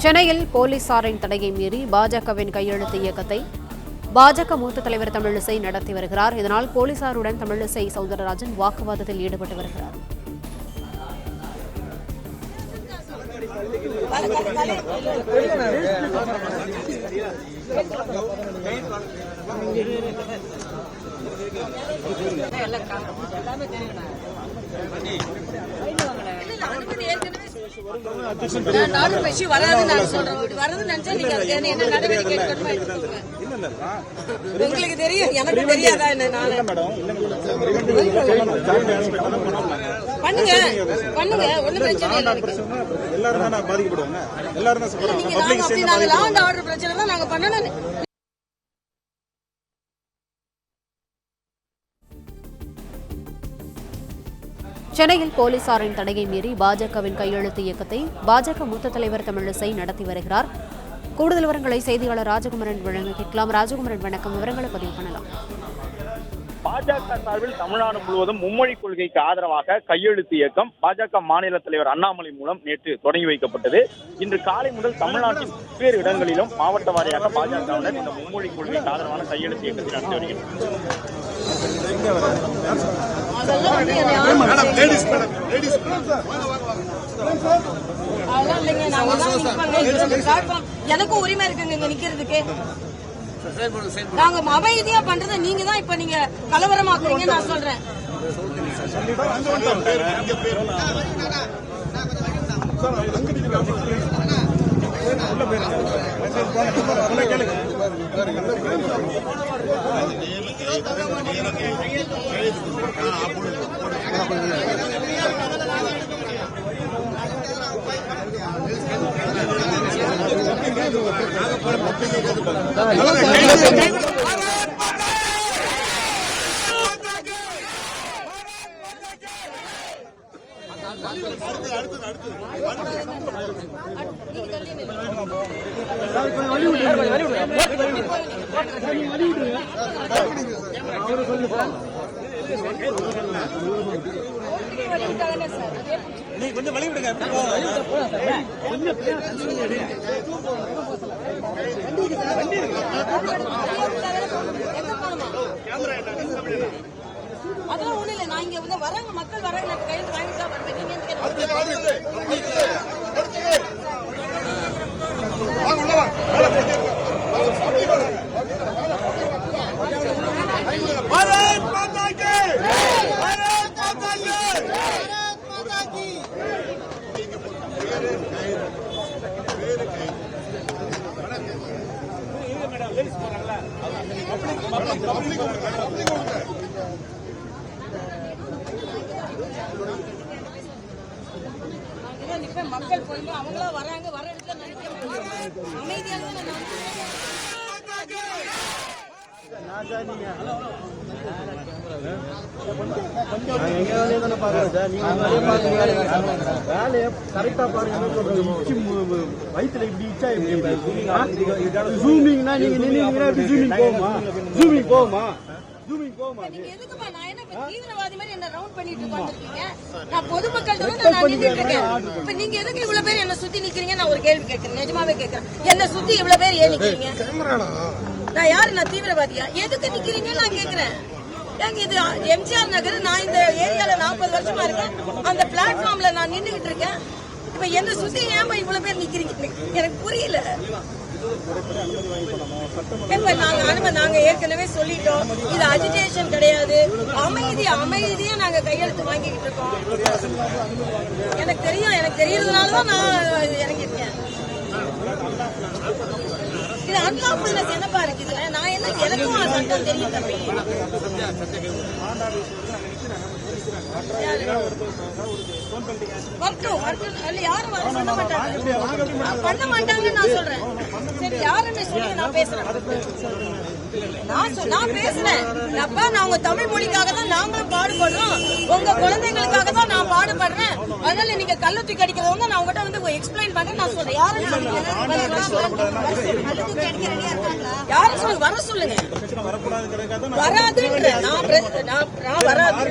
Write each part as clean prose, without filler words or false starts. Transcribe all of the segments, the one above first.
சென்னையில் போலீசாரின் தடையை மீறி பாஜகவின் கையெழுத்து இயக்கத்தை பாஜக மூத்த தலைவர் தமிழிசை நடத்தி வருகிறார். இதனால் போலீசாருடன் தமிழிசை சவுந்தரராஜன் வாக்குவாதத்தில் ஈடுபட்டு வருகிறார். உங்களுக்கு தெரியும், எனக்கு தெரியாதா? பண்ணுங்க பண்ணுங்க, ஒன்னும் பிரச்சனை இல்லை. எல்லாரும் பாதிக்கப்படுவாங்க. எல்லாரும் லாண்ட் ஆர்டர் பிரச்சனை தான் நாங்க பண்ணணும். சென்னையில் போலீசாரின் தடையை மீறி பாஜகவின் கையெழுத்து இயக்கத்தை பாஜக மூத்த தலைவர் தமிழிசை நடத்தி வருகிறார். கூடுதல் விவரங்களை செய்தியாளர் ராஜகுமரன் வழங்க கேட்கலாம். ராஜகுமரன், வணக்கம். விவரங்களை பதிவு பண்ணலாம். பாஜக சார்பில் தமிழ்நாடு முழுவதும் மும்மொழி கொள்கைக்கு ஆதரவாக கையெழுத்து இயக்கம் பாஜக மாநில தலைவர் அண்ணாமலை மூலம் நேற்று தொடங்கி வைக்கப்பட்டது. இன்று காலை முதல் தமிழ்நாட்டின் பல்வேறு இடங்களிலும் மாவட்ட வாரியாக பாஜகவினர் இந்த மும்மொழி கொள்கைக்கு ஆதரவான கையெழுத்து இயக்கத்தை நடத்தி வருகிறது. எனக்கும் உரிமை இருக்குங்க இங்க நிக்கிறதுக்கு. நாங்க அமைதியா பண்றதை நீங்க தான் இப்ப நீங்க கலவரமாக்குறீங்க. நான் சொல்றேன், கொஞ்சம் வழி விடுங்க. அதெல்லாம் ஒண்ணு இல்ல. நான் இங்க வந்து வராங்க, மக்கள் வராங்க, கையில் வாங்கிட்டு தான் வருவேன். நீங்க மக்கள் போய் அவங்களா வராங்க, வர இடத்துல அமைதியாக வேலையை கரெக்டா பாருங்க. வயிற்றுல இப்படி இச்சா ஜூமிங்னா நீங்க நின்னீங்கன்னா ஜூமிங் போகுமா? ஜூமிங் போகுமா? எதுக்குமா நான் என்ன தீவிரவாதி மாதிரி என்ன ரவுண்ட் பண்ணிட்டு உட்கார்ந்திருக்கீங்க? நான் பொதுமக்கள் நான் நின்னுட்டு இருக்கேன். இப்ப நீங்க எதுக்கு இவ்வளவு பேர் என்ன சுத்தி நிக்கிறீங்க? நான் ஒரு கேள்வி கேட்கிறேன், நிஜமாவே கேட்கிறேன். என்ன சுத்தி இவ்வளவு பேர் ஏன் நிக்கிறீங்க? நான் யாரு? நான் தீவிரவாதியா? எதுக்கு நிக்கிறீங்க நான் கேட்கிறேன். ஏங்க இது எம்ஜிஆர் நகர், நான் இந்த ஏரியால 40 வருஷமா இருக்கேன். அந்த பிளாட்ஃபார்ம்ல நான் நின்னுகிட்டு இருக்கேன். இப்ப என்ன சுத்தி ஏன் இவ்வளவு பேர் நிக்கிறீங்க? எனக்கு புரியல. நாங்க ஏற்கனவே சொல்லிட்டோம், இது அஜிடேஷன் கிடையாது. அமைதியா நாங்க கையெழுத்து வாங்கிக்கிட்டு இருக்கோம். எனக்கு தெரியறதுனாலதான் நான் இறங்கிருக்கேன். இது அன்லாஃபுல்னஸ் என்னப்பா இருக்கு இதுல? நான் என்ன, எனக்கும் சட்டம் தெரியும் தம்பி. யாரும் பண்ண மாட்டாங்கன்னு நான் சொல்றேன். சரி, யாருன்னு சொல்லி நான் பேசுறேன். நான் பேசுறேன் அப்பா, நான் உங்க தமிழ் மொழிக்காக தான் நாங்களும் பாடுபடுறோம், உங்க குழந்தைகளுக்காக தான் நான் பாடுபடுறேன். அதனால நீங்க கள்ள தூக்கி அடிக்கிறவங்க நான் உங்ககிட்ட வந்து எக்ஸ்பிளைன் பண்றேன். நான் சொல்றேன் யாரும் சொல்லுங்க, வர சொல்லுங்க. வராதுன்ற நான் வராது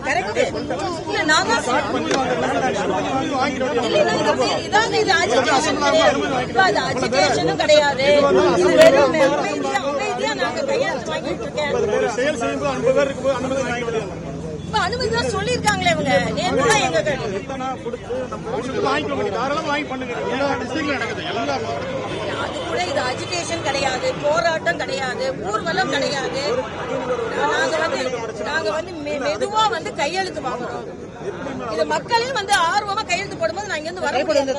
கரெக்ட். நான் தான் இதான் இது அஜிடேஷன் கிடையாது, அது அஜிடேஷனும் கிடையாது. இது வெறும் அமைதியா நாங்க கையெழுத்து வாங்கிட்டு இருக்கேன். அனுமதி தான் சொல்லிருக்காங்களே இவங்க. நேற்று தான் எங்க அது கூட இது அஜிடேஷன் கிடையாது, போராட்டம் கிடையாது, ஊர்வலம் கிடையாது. நாங்க வந்து மெதுவா வந்து கையெழுத்து வாங்குறோம். இது மக்களே வந்து ஆர்வமா கையெழுத்து போடும்போது நான் இங்க இருந்து வர முடியாது.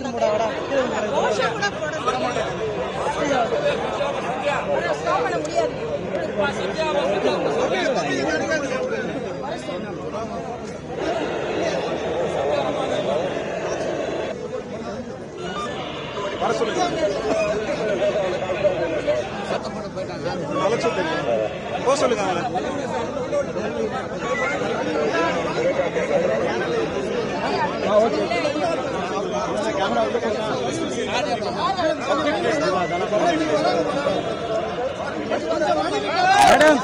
வர சொல்லுங்க. போக சொல்லுங்க. மேடம்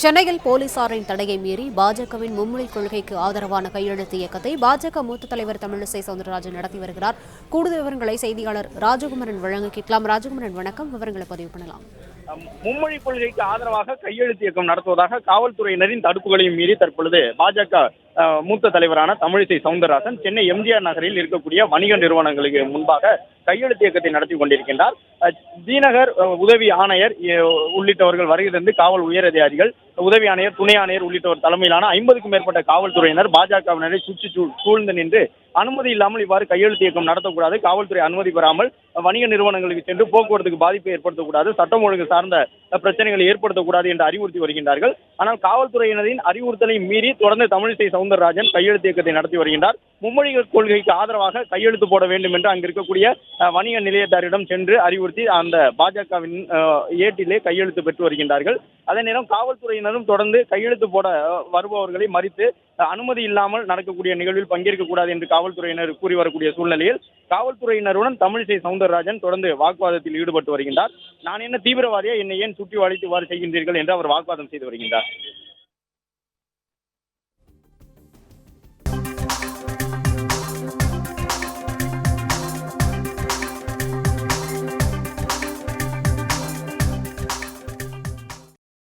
சென்னையில் போலீசாரின் தடையை மீறி பாஜகவின் மும்மொழி கொள்கைக்கு ஆதரவான கையெழுத்து இயக்கத்தை பாஜக மூத்த தலைவர் தமிழிசை சவுந்தரராஜன் நடத்தி வருகிறார். கூடுதல் விவரங்களை செய்தியாளர் ராஜகுமரன் வழங்க கேட்கலாம். ராஜகுமரன், வணக்கம். விவரங்களை பதிவு பண்ணலாம். மும்மொழி கொள்கைக்கு ஆதரவாக கையெழுத்து இயக்கம் நடத்துவதாக காவல்துறையினரின் தடுப்புகளையும் மீறி தற்பொழுது பாஜக மூத்த தலைவரான தமிழிசை சவுந்தரராஜன் சென்னை எம்ஜிஆர் நகரில் இருக்கக்கூடிய வணிக நிறுவனங்களுக்கு முன்பாக கையெழுத்து இயக்கத்தை நடத்தி கொண்டிருக்கின்றார். ஜிநகர் உதவி ஆணையர் உள்ளிட்டவர்கள் வருகிறது. காவல் உயர் அதிகாரிகள், உதவி ஆணையர், துணை ஆணையர் உள்ளிட்டவர் தலைமையிலான 50க்கும் மேற்பட்ட காவல்துறையினர் பாஜகவினரை சுற்றி சூழ்ந்து நின்று அனுமதி இல்லாமல் இவ்வாறு கையெழுத்து இயக்கம் நடத்தக்கூடாது, காவல்துறை அனுமதி பெறாமல் வணிக நிறுவனங்களுக்கு சென்று போக்குவரத்துக்கு பாதிப்பை ஏற்படுத்தக்கூடாது, சட்டம் ஒழுங்கு சார்ந்த பிரச்சனைகளை ஏற்படுத்தக்கூடாது என்று அறிவுறுத்தி வருகின்றார்கள். ஆனால் காவல்துறையினரின் அறிவுறுத்தலை மீறி தொடர்ந்து தமிழிசை சவுந்தரராஜன் கையெழுத்து இயக்கத்தை நடத்தி வருகின்றார். மும்மொழி கொள்கைக்கு ஆதரவாக கையெழுத்து போட வேண்டும் என்று அங்கு இருக்கக்கூடிய வணிக நிலையத்தாரிடம் சென்று அறிவுறுத்தி அந்த பாஜகவின் ஏட்டிலே கையெழுத்து பெற்று வருகின்றார்கள். அதே நேரம் காவல்துறையினரும் தொடர்ந்து கையெழுத்து போட வருபவர்களை மறித்து அனுமதி இல்லாமல் நடக்கக்கூடிய நிகழ்வில் பங்கேற்கக்கூடாது என்று காவல்துறையினர் கூறி வரக்கூடிய சூழ்நிலையில் காவல்துறையினருடன் தமிழிசை சவுந்தரராஜன் தொடர்ந்து வாக்குவாதத்தில் ஈடுபட்டு வருகின்றார். நான் என்ன தீவிரவாதியா, என்னை ஏன் சுற்றி வளைத்து இவ்வாறு செய்கின்றீர்கள் என்று அவர் வாக்குவாதம் செய்து வருகின்றார்.